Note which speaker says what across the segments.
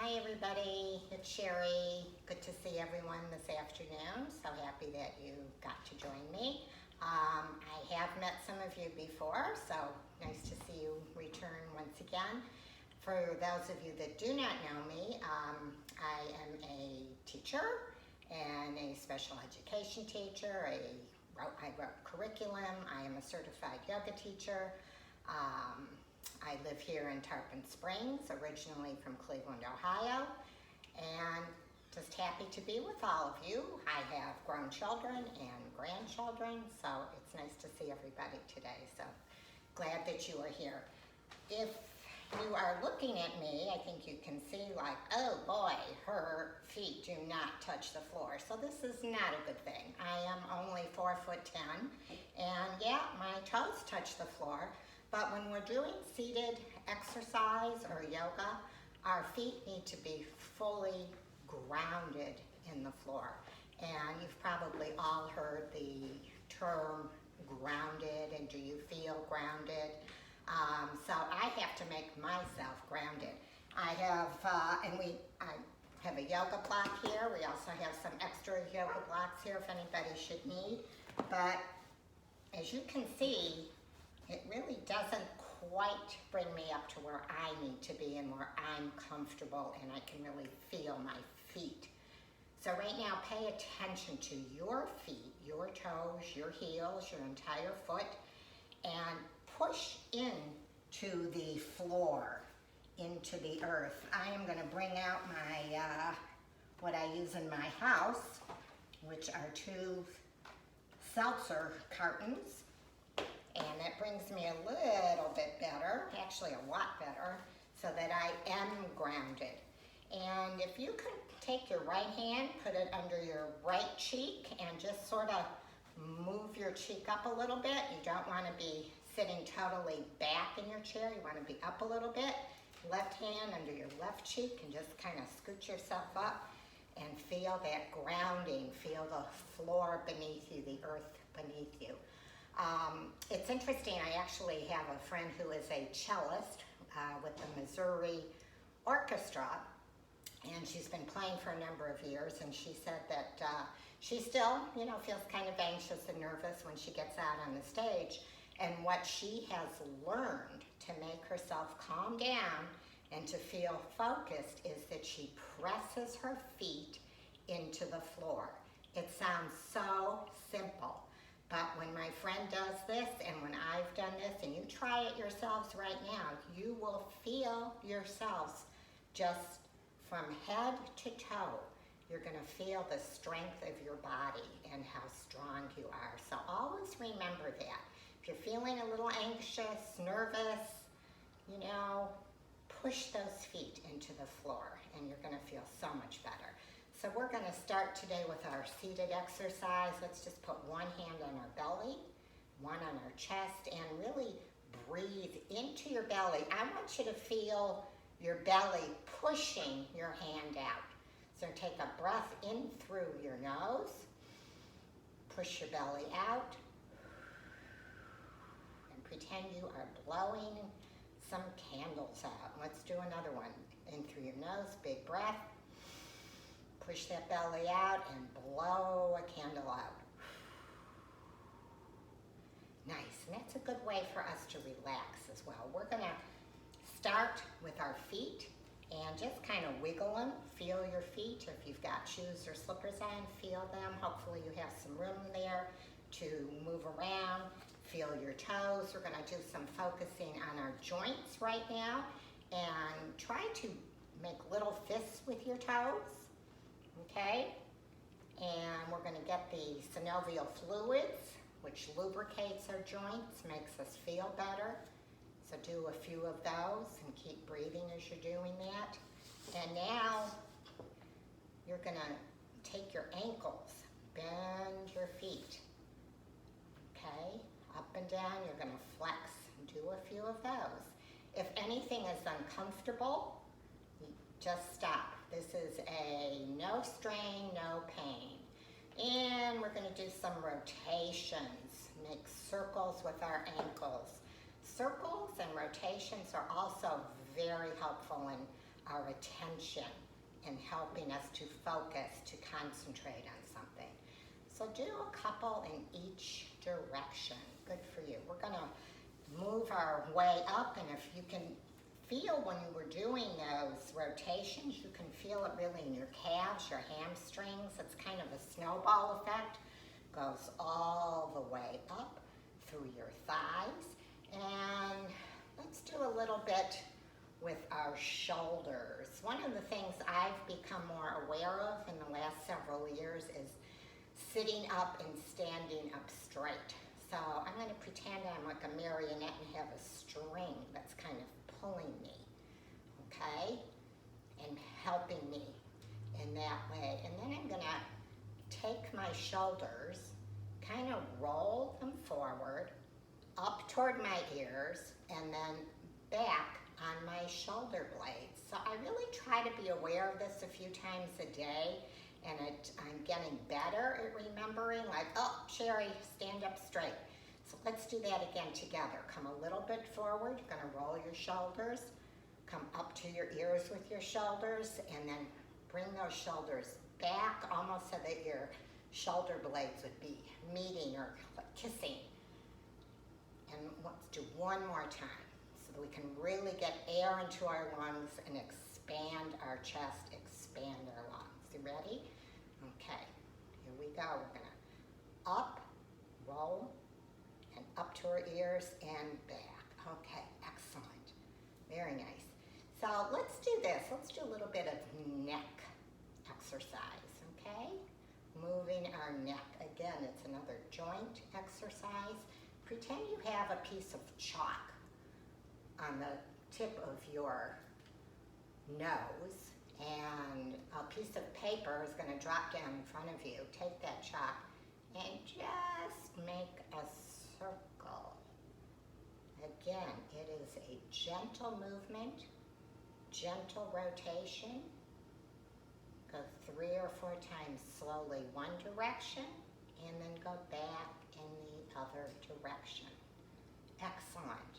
Speaker 1: Hi everybody, it's Sherry. Good to see everyone this afternoon. So happy that you got to join me. I have met some of you before, so nice to see you return once again. For those of you that do not know me, I am a teacher and a special education teacher. I wrote curriculum. I am a certified yoga teacher. I live here in Tarpon Springs, originally from Cleveland, Ohio, and just happy to be with all of you. I have grown children and grandchildren, so it's nice to see everybody today. So glad that you are here. If you are looking at me, I think you can see like, oh boy, her feet do not touch the floor. So this is not a good thing. I am only 4'10", and yeah, my toes touch the floor. But when we're doing seated exercise or yoga, our feet need to be fully grounded in the floor. And you've probably all heard the term grounded, and do you feel grounded? So I have to make myself grounded. I have a yoga block here. We also have some extra yoga blocks here if anybody should need. But as you can see, it really doesn't quite bring me up to where I need to be and where I'm comfortable and I can really feel my feet. So right now, pay attention to your feet, your toes, your heels, your entire foot, and push into the floor, into the earth. I am going to bring out my what I use in my house, which are 2 seltzer cartons. And that brings me a little bit better, actually a lot better, so that I am grounded. And if you could take your right hand, put it under your right cheek, and just sort of move your cheek up a little bit. You don't want to be sitting totally back in your chair. You want to be up a little bit. Left hand under your left cheek, and just kind of scoot yourself up and feel that grounding. Feel the floor beneath you, the earth beneath you. It's interesting, I actually have a friend who is a cellist with the Missouri Orchestra, and she's been playing for a number of years, and she said that she still, feels kind of anxious and nervous when she gets out on the stage, and what she has learned to make herself calm down and to feel focused is that she presses her feet into the floor. It sounds so simple. But when my friend does this and when I've done this, and you try it yourselves right now, you will feel yourselves just from head to toe. You're going to feel the strength of your body and how strong you are. So always remember that. If you're feeling a little anxious, nervous, push those feet into the floor and you're going to feel so much better. So we're going to start today with our seated exercise. Let's just put one hand on our belly, one on our chest, and really breathe into your belly. I want you to feel your belly pushing your hand out. So take a breath in through your nose, push your belly out, and pretend you are blowing some candles out. Let's do another one. In through your nose, big breath. Push that belly out and blow a candle out. Nice, and that's a good way for us to relax as well. We're gonna start with our feet and just kind of wiggle them. Feel your feet. If you've got shoes or slippers on, feel them. Hopefully you have some room there to move around. Feel your toes. We're gonna do some focusing on our joints right now and try to make little fists with your toes. Okay, and we're going to get the synovial fluids, which lubricates our joints, makes us feel better. So do a few of those and keep breathing as you're doing that. And now you're going to take your ankles, bend your feet. Okay, up and down, you're going to flex and do a few of those. If anything is uncomfortable, just stop. This is a no strain, no pain. And we're going to do some rotations. Make circles with our ankles. Circles and rotations are also very helpful in our attention and helping us to focus, to concentrate on something. So do a couple in each direction. Good for you. We're gonna move our way up, and if you can feel when you were doing those rotations, you can feel it really in your calves, your hamstrings. It's kind of a snowball effect. Goes all the way up through your thighs. And let's do a little bit with our shoulders. One of the things I've become more aware of in the last several years is sitting up and standing up straight. So I'm going to pretend I'm like a marionette and have a string that's kind of pulling me, okay, and helping me in that way. And then I'm going to take my shoulders, kind of roll them forward, up toward my ears, and then back on my shoulder blades. So I really try to be aware of this a few times a day, and I'm getting better at remembering, like, oh, Sherry, stand up straight. So let's do that again together. Come a little bit forward. You're going to roll your shoulders. Come up to your ears with your shoulders, and then bring those shoulders back almost so that your shoulder blades would be meeting or kissing. And let's do one more time so that we can really get air into our lungs and expand our chest, expand our lungs. You ready? Okay, here we go. We're going to up, roll, and up to our ears and back. Okay, excellent. Very nice. So let's do this. Let's do a little bit of neck exercise, okay? Moving our neck. Again, it's another joint exercise. Pretend you have a piece of chalk on the tip of your nose, and a piece of paper is going to drop down in front of you. Take that chalk and just make a circle. Again, it is a gentle movement, gentle rotation. Go 3 or 4 times slowly one direction, and then go back in the other direction. Excellent.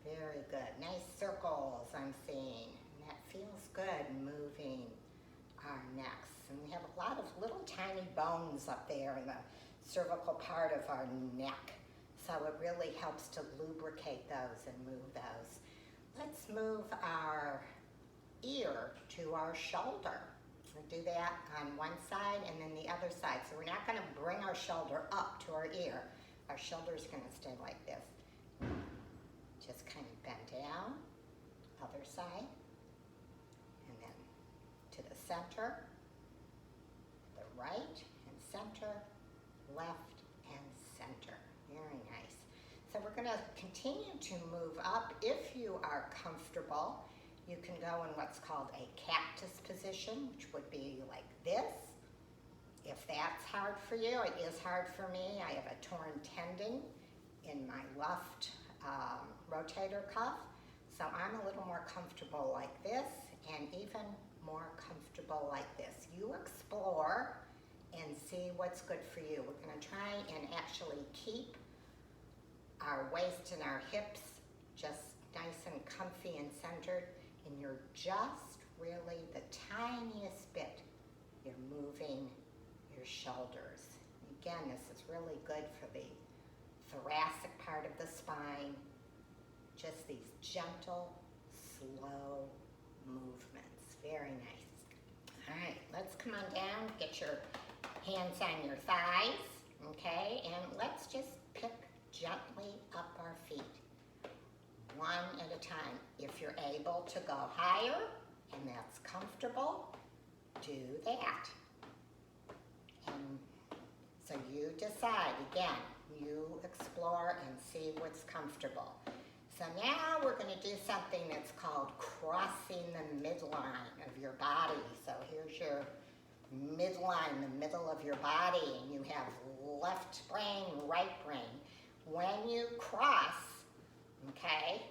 Speaker 1: Very good. Nice circles I'm seeing. And that feels good, moving our necks. And we have a lot of little tiny bones up there in the cervical part of our neck. So it really helps to lubricate those and move those. Let's move our ear to our shoulder. We'll do that on one side and then the other side. So we're not going to bring our shoulder up to our ear. Our shoulder's going to stay like this. Just kind of bend down, other side, and then to the center, the right and center, left and center. Very nice. So we're going to continue to move up. If you are comfortable, you can go in what's called a cactus position, which would be like this. If that's hard for you, it is hard for me. I have a torn tendon in my left rotator cuff, so I'm a little more comfortable like this and even more comfortable like this. You explore and see what's good for you. We're going to try and actually keep our waist and our hips just nice and comfy and centered, and you're just really the tiniest bit, you're moving your shoulders. Again, this is really good for the thoracic part of the spine. Just these gentle, slow movements. Very nice. All right, let's come on down, get your hands on your thighs, okay? And let's just pick gently up our feet, one at a time. If you're able to go higher and that's comfortable, do that. And so you decide, again, you explore and see what's comfortable. So now we're going to do something that's called crossing the midline of your body. So here's your midline, the middle of your body, and you have left brain, right brain. When you cross, okay,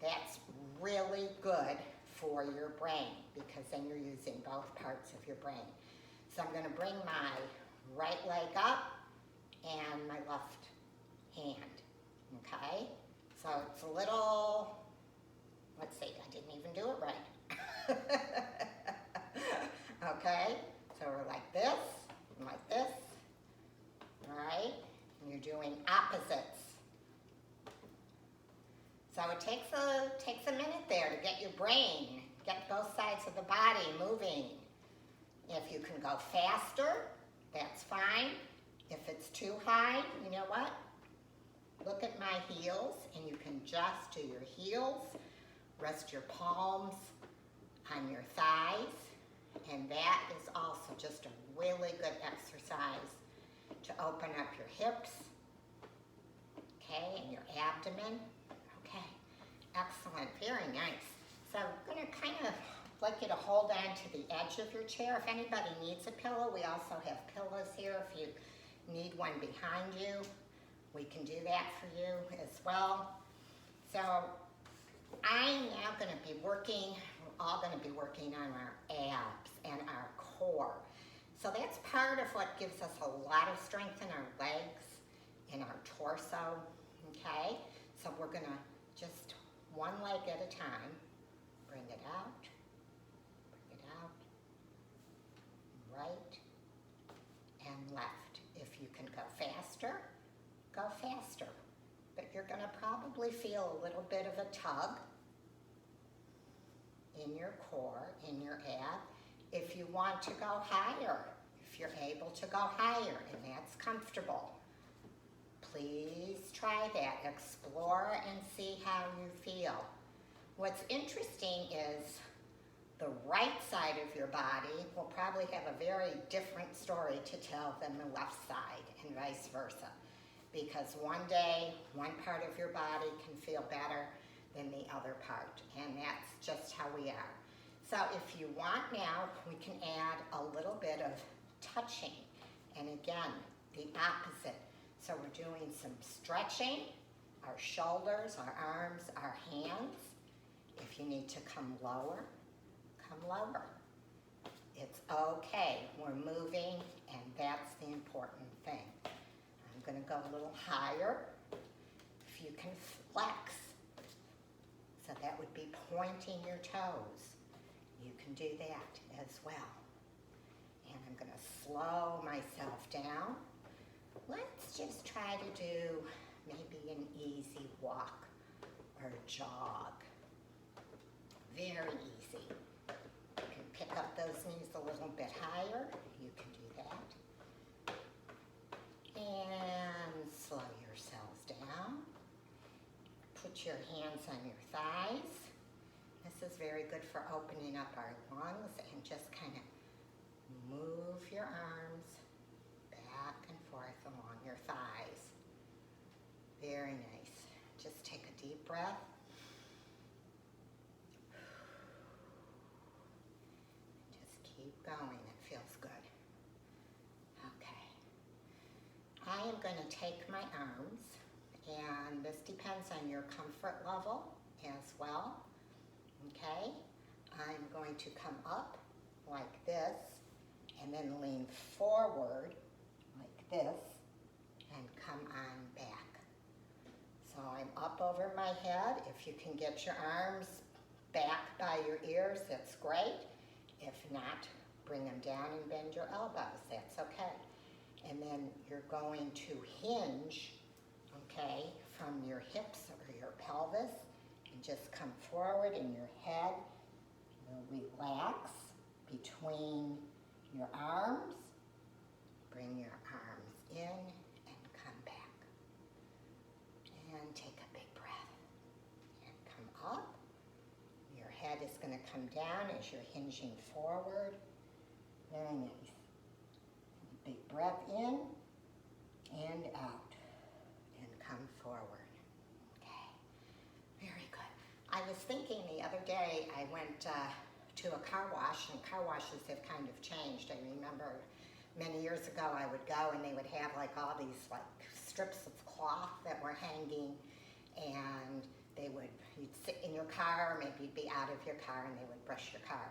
Speaker 1: that's really good for your brain because then you're using both parts of your brain. So I'm going to bring my right leg up and my left hand, okay? So it's a little, let's see, I didn't even do it right. Okay, so we're like this, all right? And you're doing opposites. So it takes a minute there to get your brain, get both sides of the body moving. If you can go faster, that's fine. If it's too high, you know what? Look at my heels, and you can just do your heels, rest your palms on your thighs, and that is also just a really good exercise to open up your hips, okay, and your abdomen. Okay, excellent, very nice. So I'm gonna kind of like you to hold on to the edge of your chair. If anybody needs a pillow, we also have pillows here. If you need one behind you, we can do that for you as well. So I'm now going to be working, we're all going to be working on our abs and our core. So that's part of what gives us a lot of strength in our legs, in our torso, okay? So we're going to just one leg at a time, bring it out, right and left. If you can go faster, go faster. But you're going to probably feel a little bit of a tug in your core, in your ab. If you want to go higher, if you're able to go higher and that's comfortable, please try that. Explore and see how you feel. What's interesting is the right side of your body will probably have a very different story to tell than the left side, and vice versa. Because one day, one part of your body can feel better than the other part, and that's just how we are. So if you want now, we can add a little bit of touching, and again, the opposite. So we're doing some stretching, our shoulders, our arms, our hands. If you need to come lower, come lower. It's okay, we're moving, and that's the important thing. I'm gonna go a little higher. If you can flex, so that would be pointing your toes. You can do that as well. And I'm gonna slow myself down. Let's just try to do maybe an easy walk or jog. Very easy. You can pick up those knees a little bit higher. You can do that. And slow yourselves down. Put your hands on your thighs. This is very good for opening up our lungs, and just kind of move your arms back and forth along your thighs. Very nice. Just take a deep breath. Keep going, it feels good. Okay. I am going to take my arms, and this depends on your comfort level as well. Okay? I'm going to come up like this, and then lean forward like this, and come on back. So I'm up over my head. If you can get your arms back by your ears, that's great. If not, bring them down and bend your elbows. That's okay. And then you're going to hinge, okay, from your hips or your pelvis, and just come forward, and your head will relax between your arms. Bring your arms in and come back. And take a big breath. And come up. Your head is going to come down as you're hinging forward. Very nice. Big breath in and out. And come forward. Okay. Very good. I was thinking the other day, I went to a car wash, and car washes have kind of changed. I remember many years ago I would go, and they would have like all these like strips of cloth that were hanging, and you'd sit in your car, or maybe you'd be out of your car, and they would brush your car.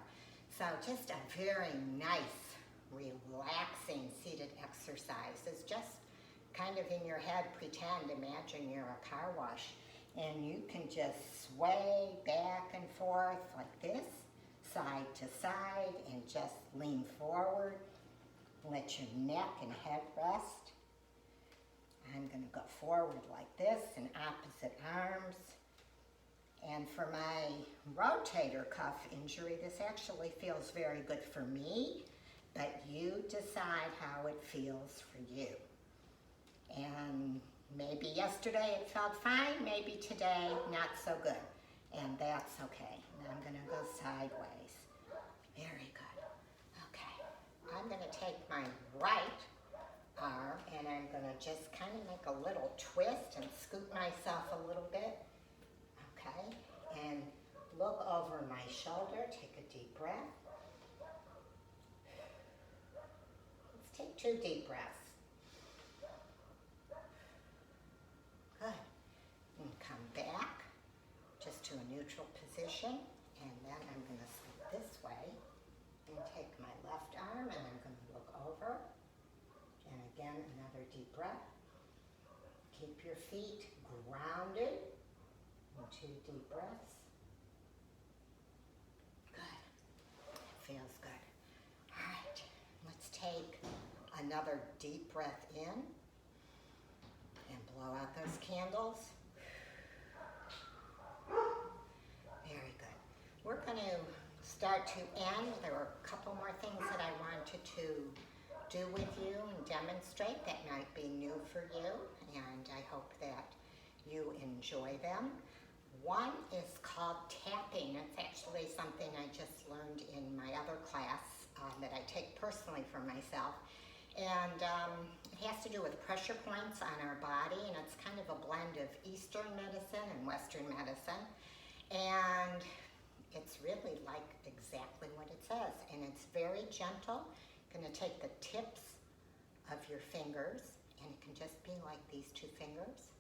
Speaker 1: So just a very nice, relaxing seated exercise. It's just kind of in your head, imagine you're a car wash, and you can just sway back and forth like this, side to side and just lean forward. Let your neck and head rest. I'm going to go forward like this in opposite arms. And for my rotator cuff injury, this actually feels very good for me, but you decide how it feels for you. And maybe yesterday it felt fine, maybe today not so good. And that's okay. Now I'm going to go sideways. Very good. Okay. I'm going to take my right arm and I'm going to just kind of make a little twist and scoop myself a little bit. Okay. And look over my shoulder. Take a deep breath. Let's take 2 deep breaths. Good. And come back just to a neutral position. And then I'm going to slip this way and take my left arm and I'm going to look over. And again, another deep breath. Keep your feet grounded. And 2 deep breaths. Good. That feels good. All right. Let's take another deep breath in and blow out those candles. Very good. We're going to start to end. There were a couple more things that I wanted to do with you and demonstrate that might be new for you, and I hope that you enjoy them. One is called tapping. It's actually something I just learned in my other class that I take personally for myself. And it has to do with pressure points on our body, and it's kind of a blend of Eastern medicine and Western medicine. And it's really like exactly what it says, and it's very gentle. You're going to take the tips of your fingers, and it can just be like these 2 fingers,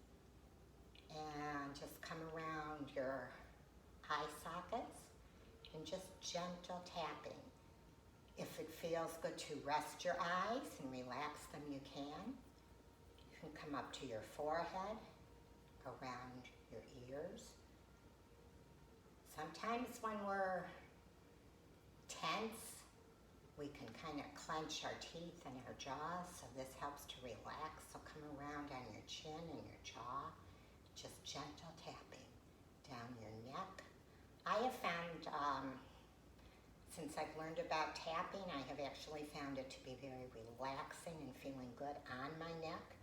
Speaker 1: and just come around your eye sockets and just gentle tapping. If it feels good to rest your eyes and relax them, you can. You can come up to your forehead, around your ears. Sometimes when we're tense, we can kind of clench our teeth and our jaws, so this helps to relax. So come around on your chin and your jaw, just gentle tapping down your neck. I have found, since I've learned about tapping, I have actually found it to be very relaxing and feeling good on my neck.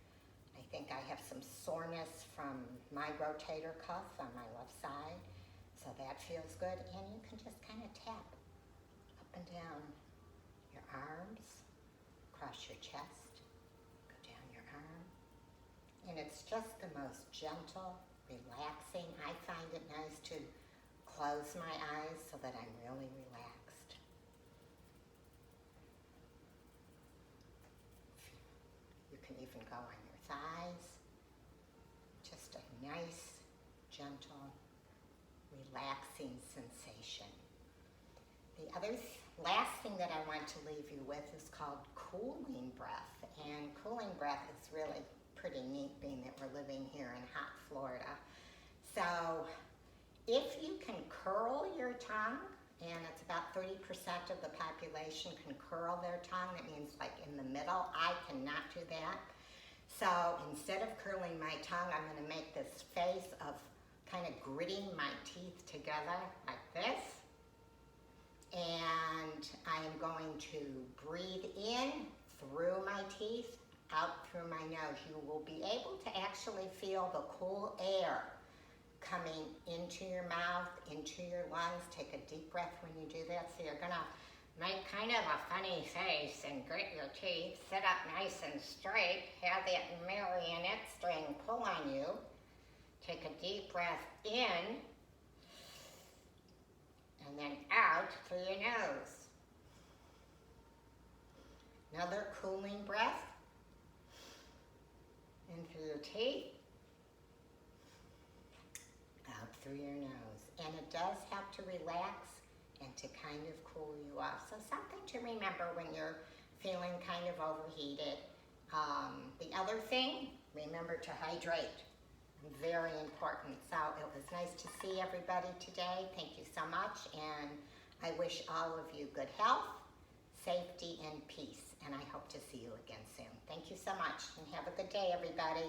Speaker 1: I think I have some soreness from my rotator cuff on my left side, so that feels good. And you can just kind of tap up and down your arms, across your chest, go down your arm. And it's just the most gentle, relaxing. I find it nice to close my eyes so that I'm really relaxed. You can even go on your thighs. Just a nice, gentle, relaxing sensation. The last thing that I want to leave you with is called cooling breath. And cooling breath is really pretty neat, being that we're living here in hot Florida. So if you can curl your tongue, and it's about 30% of the population can curl their tongue, that means like in the middle. I cannot do that. So instead of curling my tongue, I'm going to make this face of kind of gritting my teeth together like this. And I am going to breathe in through my teeth, out through my nose. You will be able to actually feel the cool air coming into your mouth, into your lungs. Take a deep breath when you do that. So you're going to make kind of a funny face and grit your teeth. Sit up nice and straight. Have that marionette string pull on you. Take a deep breath in, and then out through your nose. Another cooling breath in through your teeth, out through your nose. And it does help to relax and to kind of cool you off. So something to remember when you're feeling kind of overheated. The other thing, remember to hydrate. Very important. So it was nice to see everybody today. Thank you so much, and I wish all of you good health, safety, and peace. And I hope to see you again soon. Thank you so much, and have a good day, everybody.